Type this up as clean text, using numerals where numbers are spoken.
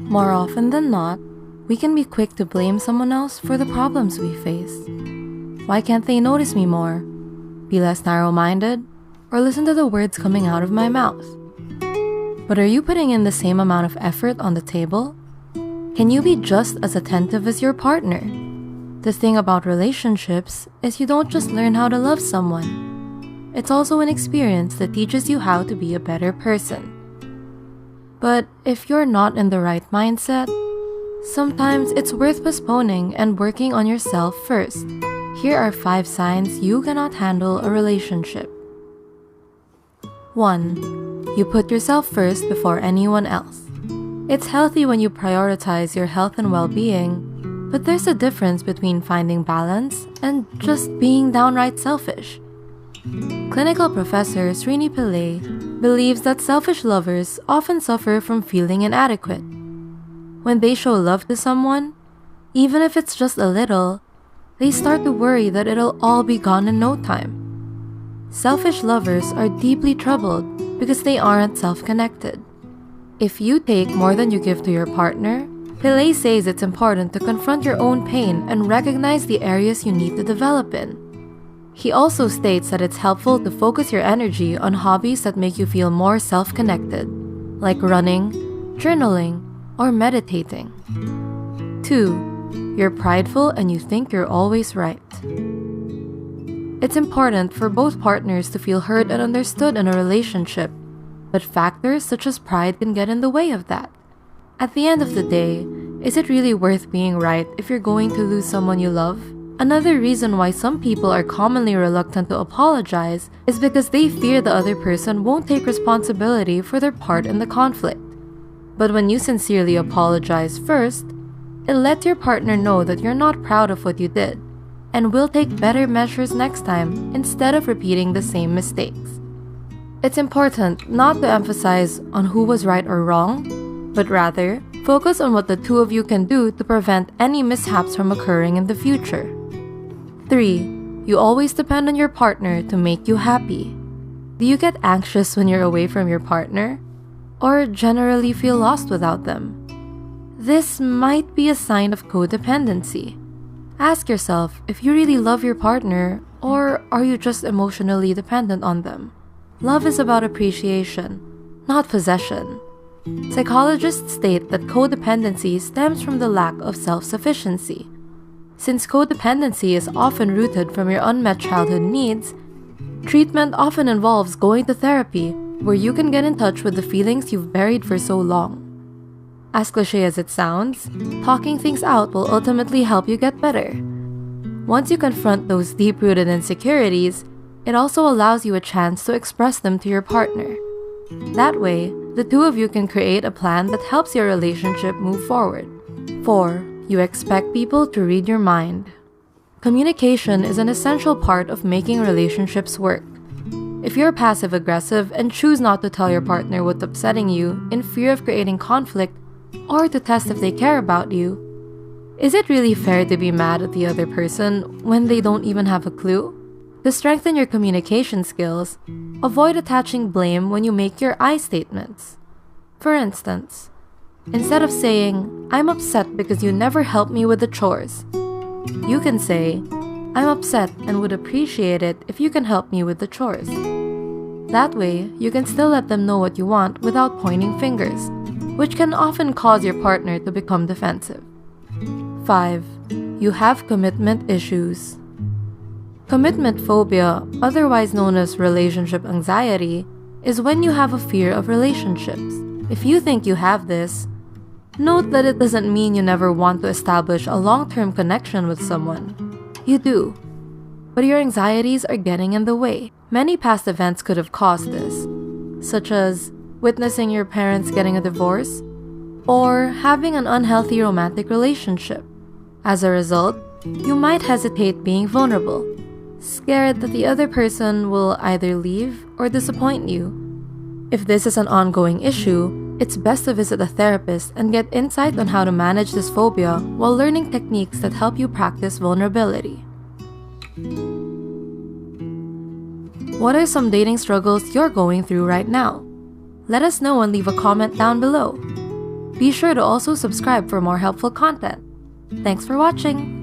More often than not, we can be quick to blame someone else for the problems we face. Why can't they notice me more? Be less narrow-minded? Or listen to the words coming out of my mouth? But are you putting in the same amount of effort on the table? Can you be just as attentive as your partner? The thing about relationships is you don't just learn how to love someone. It's also an experience that teaches you how to be a better person. But if you're not in the right mindset, sometimes it's worth postponing and working on yourself first. Here are 5 signs you cannot handle a relationship. 1. You put yourself first before anyone else. It's healthy when you prioritize your health and well-being, but there's a difference between finding balance and just being downright selfish. Clinical professor Srini Pillai believes that selfish lovers often suffer from feeling inadequate. When they show love to someone, even if it's just a little, they start to worry that it'll all be gone in no time. Selfish lovers are deeply troubled because they aren't self-connected. If you take more than you give to your partner, Pillai says it's important to confront your own pain and recognize the areas you need to develop in. He also states that it's helpful to focus your energy on hobbies that make you feel more self-connected, like running, journaling, or meditating. 2. You're prideful and you think you're always right. It's important for both partners to feel heard and understood in a relationship, but factors such as pride can get in the way of that. At the end of the day, is it really worth being right if you're going to lose someone you love? Another reason why some people are commonly reluctant to apologize is because they fear the other person won't take responsibility for their part in the conflict. But when you sincerely apologize first, it lets your partner know that you're not proud of what you did and will take better measures next time instead of repeating the same mistakes. It's important not to emphasize on who was right or wrong, but rather focus on what the two of you can do to prevent any mishaps from occurring in the future. 3. You always depend on your partner to make you happy. Do you get anxious when you're away from your partner? Or generally feel lost without them? This might be a sign of codependency. Ask yourself if you really love your partner, or are you just emotionally dependent on them? Love is about appreciation, not possession. Psychologists state that codependency stems from the lack of self-sufficiency. Since codependency is often rooted from your unmet childhood needs, treatment often involves going to therapy, where you can get in touch with the feelings you've buried for so long. As cliché as it sounds, talking things out will ultimately help you get better. Once you confront those deep-rooted insecurities, it also allows you a chance to express them to your partner. That way, the two of you can create a plan that helps your relationship move forward. 4. You expect people to read your mind. Communication is an essential part of making relationships work. If you're passive-aggressive and choose not to tell your partner what's upsetting you in fear of creating conflict or to test if they care about you, is it really fair to be mad at the other person when they don't even have a clue? To strengthen your communication skills, avoid attaching blame when you make your I statements. For instance, instead of saying, "I'm upset because you never help me with the chores," you can say, "I'm upset and would appreciate it if you can help me with the chores." That way, you can still let them know what you want without pointing fingers, which can often cause your partner to become defensive. 5. You have commitment issues. Commitment phobia, otherwise known as relationship anxiety, is when you have a fear of relationships. If you think you have this, note that it doesn't mean you never want to establish a long-term connection with someone. You do. But your anxieties are getting in the way. Many past events could have caused this, such as witnessing your parents getting a divorce or having an unhealthy romantic relationship. As a result, you might hesitate being vulnerable, scared that the other person will either leave or disappoint you. If this is an ongoing issue, it's best to visit a therapist and get insight on how to manage this phobia while learning techniques that help you practice vulnerability. What are some dating struggles you're going through right now? Let us know and leave a comment down below. Be sure to also subscribe for more helpful content. Thanks for watching!